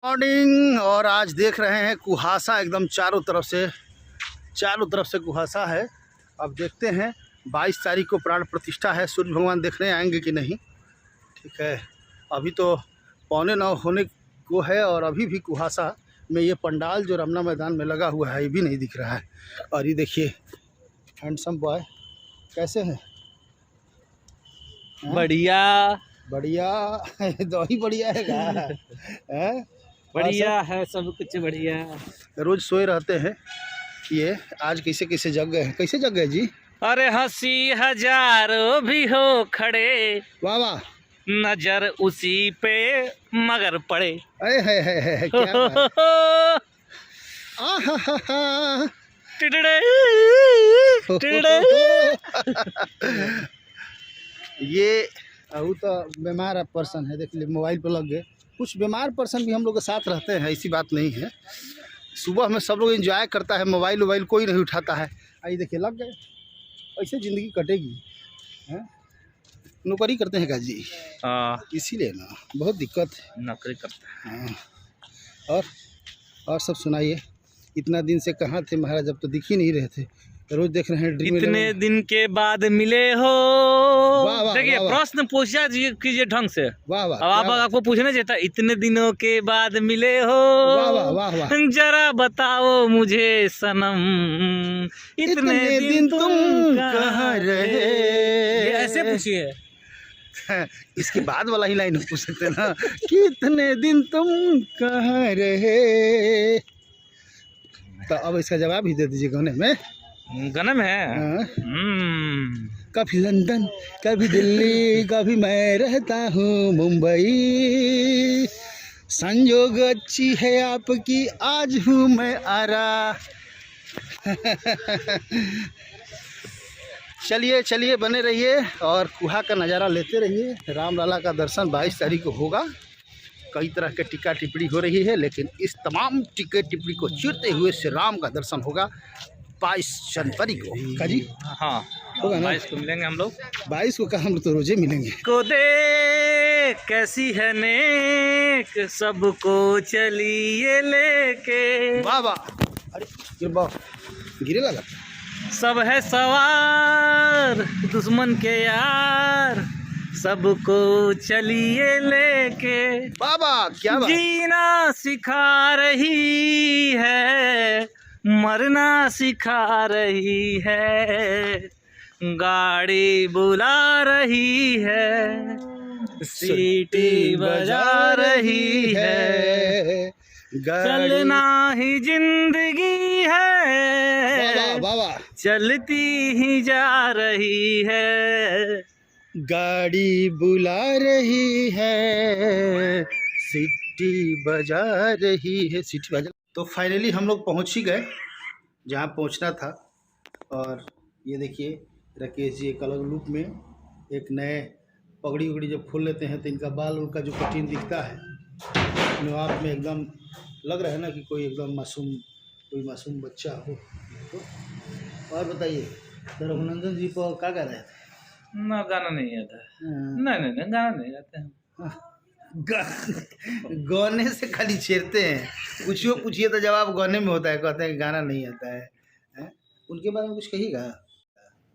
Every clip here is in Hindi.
मॉर्निंग। और आज देख रहे हैं कुहासा एकदम चारों तरफ से कुहासा है। अब देखते हैं 22 तारीख को प्राण प्रतिष्ठा है, सूर्य भगवान देखने आएंगे कि नहीं। ठीक है, अभी तो 8:45 होने को है और अभी भी कुहासा में ये पंडाल जो रमना मैदान में लगा हुआ है ये भी नहीं दिख रहा है। और ये देखिए हैंडसम बॉय कैसे हैं? बढ़िया बढ़िया दही बढ़िया है बढ़िया है, सब कुछ बढ़िया। रोज सोए रहते हैं ये, आज कैसे जग गए हैं? कैसे जग गए जी? अरे हंसी हजारों भी हो खड़े, वाह वाह, नजर उसी पे मगर पड़े। है क्या बात? आहाहा। टिडड़े, टिडड़े। ये अभी तो बीमार पर्सन है, देख लीजिए मोबाइल पर लग गए। कुछ बीमार पर्सन भी हम लोग के साथ रहते हैं, ऐसी बात नहीं है। सुबह में सब लोग एंजॉय करता है, मोबाइल कोई नहीं उठाता है। आई देखिए लग गए, ऐसे ज़िंदगी कटेगी है? नौकरी करते हैं का जी? हाँ, इसीलिए ना बहुत दिक्कत है। नौकरी करता है। हाँ। और सब सुनाइए, इतना दिन से कहाँ थे महाराज? जब तो दिख ही नहीं रहे थे, रोज देख रहे हैं ड्रीम। इतने दिन के बाद मिले हो। देखिए प्रश्न पूछा कीजिए ढंग से। वाह वाह, अब आपको पूछना चाहिए था, इतने दिनों के बाद मिले हो। वाह वाह वाह वाह। जरा बताओ मुझे सनम, इतने दिन तुम कहाँ रहे? ऐसे पूछिए। इसके बाद वाला ही लाइन पूछ सकते ना, कितने दिन तुम कहाँ रहे। तो अब इसका जवाब ही दे दीजिए गाने में। गाने में है कभी लंदन, कभी दिल्ली, कभी मैं रहता हूँ मुंबई। संयोग अच्छी है आपकी, आज हूँ मैं आरा। चलिए बने रहिए और कुहा का नज़ारा लेते रहिए। रामलला का दर्शन 22 तारीख को होगा। कई तरह के टिक्का टिप्पणी हो रही है, लेकिन इस तमाम टिक्के टिप्पणी को चीरते हुए श्री राम का दर्शन होगा 22 जनवरी को। का जी? हाँ, होगा ना? 22 को मिलेंगे हम लोग। 22 को का हम तो रोजे मिलेंगे। को दे कैसी है नेक, सबको चलिए लेके। वाह वाह, अरे गिरे लगा। सब है सवार दुश्मन के यार, सबको चलिए लेके। बाबा क्या बात। जीना सिखा रही है, मरना सिखा रही है, गाड़ी बुला रही है, सीटी बजा रही है, चलना ही जिंदगी है, बाबा चलती ही जा रही है, गाड़ी बुला रही है, सीटी बजा रही है, सीटी बजा। तो फाइनली हम लोग पहुंच ही गए जहां पहुंचना था। और ये देखिए राकेश जी एक अलग लुक में, एक नए पगड़ी उगड़ी जब खोल लेते हैं तो इनका बाल उनका जो कटिंग दिखता है, आप में एकदम लग रहा है ना कि कोई एकदम मासूम बच्चा हो। तो और बताइए रघुनंदन जी को क्या कह रहे थे? ना गाना नहीं आता है। नहीं गाना नहीं गाते हैं। गाने से खाली छेड़ते हैं, पूछिए तो जवाब गाने में होता है, कहते हैं कि गाना नहीं आता है? उनके बारे में कुछ कहिएगा।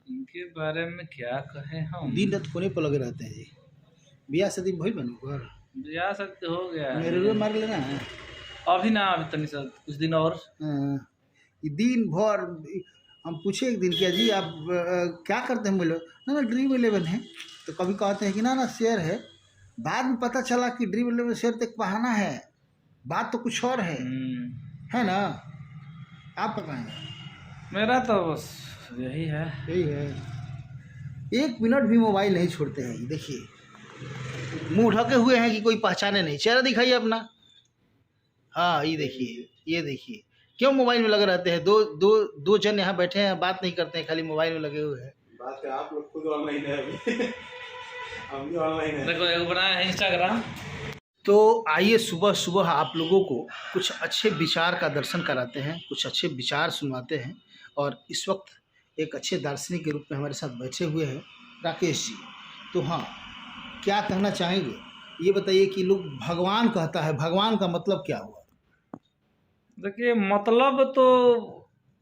उनके बारे में क्या कहे हम? दिन रात कोने पर लगे रहते हैं जी। बियाह शादी भइल बनो घर? बियाह शादी हो गया। मेरे मार लेना है अभी ना, अभी तनी सा कुछ दिन और। दिन भर हम पूछे एक दिन क्या जी आप क्या करते हैं? बोले ना ड्रीम 11 है। तो कभी कहते हैं कि ना शेयर है। बाद में पता चला कि ड्रीम 11 शेयर तक बहाना है, बात तो कुछ और है ना? आप बताएं। मेरा तो बस यही है। एक मिनट भी मोबाइल नहीं छोड़ते हैं। देखिए मुंह ढके हुए हैं कि कोई पहचाने नहीं। चेहरा दिखाइए अपना। हाँ ये देखिए क्यों मोबाइल में लगे रहते हैं? दो जन यहाँ बैठे हैं, बात नहीं करते हैं, खाली मोबाइल में लगे हुए हैं। बात है आप लोग खुद ऑनलाइन है अभी। हम भी ऑनलाइन है। देखो एक बनाया है इंस्टाग्राम। तो आइए सुबह आप लोगों को कुछ अच्छे विचार का दर्शन कराते हैं, कुछ अच्छे विचार सुनवाते हैं। और इस वक्त एक अच्छे दार्शनिक के रूप में हमारे साथ बैठे हुए हैं राकेश जी। तो हाँ, क्या कहना चाहेंगे ये बताइए कि लोग भगवान कहता है, भगवान का मतलब क्या हुआ? देखिए मतलब तो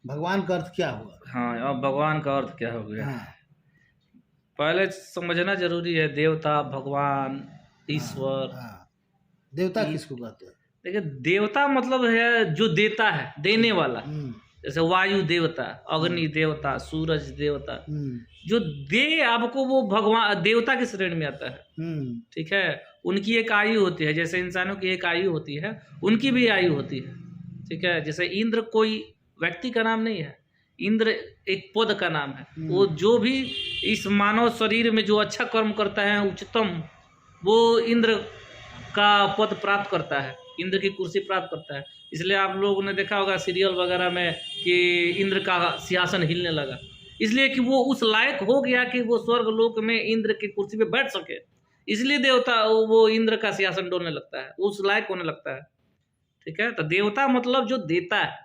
भगवान का अर्थ क्या हुआ? हाँ, अब भगवान का अर्थ क्या हो गया, हाँ, पहले समझना जरूरी है। देवता, भगवान, ईश्वर। हाँ। देवता किसको कहते हैं? देखिए देवता मतलब है जो देता है, देने वाला। हम्म, जैसे वायु देवता, अग्नि देवता, सूरज देवता, हम्म, जो दे आपको वो भगवान देवता की श्रेणी में आता है। हम्म, ठीक है, उनकी एक आयु होती है, जैसे इंसानों की एक आयु होती है, उनकी भी आयु होती है। ठीक है, जैसे इंद्र कोई व्यक्ति का नाम नहीं है, इंद्र एक पद का नाम है। वो जो भी इस मानव शरीर में जो अच्छा कर्म करता है उच्चतम, वो इंद्र का पद प्राप्त करता है, इंद्र की कुर्सी प्राप्त करता है। इसलिए आप लोगों ने देखा होगा सीरियल वगैरह में कि इंद्र का सिंहासन हिलने लगा, इसलिए कि वो उस लायक हो गया कि वो स्वर्ग लोक में इंद्र की कुर्सी पे बैठ सके। इसलिए देवता वो इंद्र का सिंहासन डोलने लगता है, उस लायक होने लगता है। ठीक है, तो देवता मतलब जो देता है,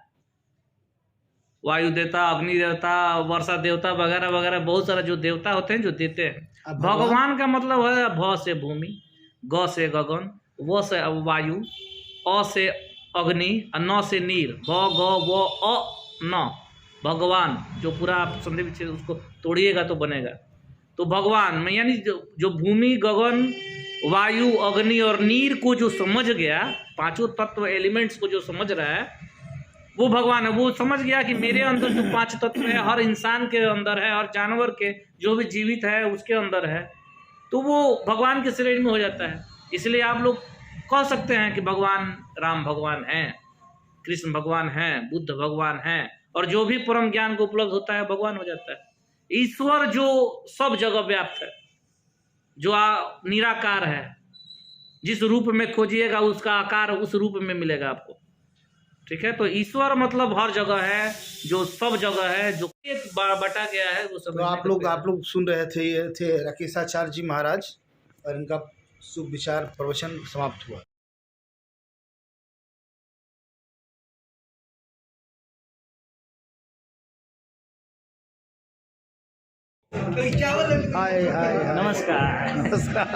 वायु देवता, अग्नि देवता, वर्षा देवता वगैरह वगैरह, बहुत सारा जो देवता होते हैं जो देते हैं। अब भगवान का मतलब है भ से भूमि, ग से गगन, व से वायु, अ से अग्नि, न से नीर, भ ग व अ न। भगवान जो पूरा आप संधि विच्छेद उसको तोड़िएगा तो बनेगा। तो भगवान में यानी जो भूमि, गगन, वायु, अग्नि और नीर को जो समझ गया, पांचों तत्व एलिमेंट्स को जो समझ रहा है, वो भगवान है। वो समझ गया कि मेरे अंदर जो पांच तत्व है, हर इंसान के अंदर है, हर जानवर के जो भी जीवित है उसके अंदर है, तो वो भगवान के श्रेणी में हो जाता है। इसलिए आप लोग कह सकते हैं कि भगवान राम भगवान हैं, कृष्ण भगवान हैं, बुद्ध भगवान हैं, और जो भी परम ज्ञान को उपलब्ध होता है भगवान हो जाता है। ईश्वर जो सब जगह व्याप्त है, जो निराकार है, जिस रूप में खोजिएगा उसका आकार उस रूप में मिलेगा आपको। ठीक है, तो ईश्वर मतलब हर जगह है, जो सब जगह है, जो बटा गया है वो सब। तो आप लोग सुन रहे थे, ये थे राकेशाचार्य जी महाराज, और इनका शुभ विचार प्रवचन समाप्त हुआ। हाय हाय हाय। नमस्कार। नमस्कार।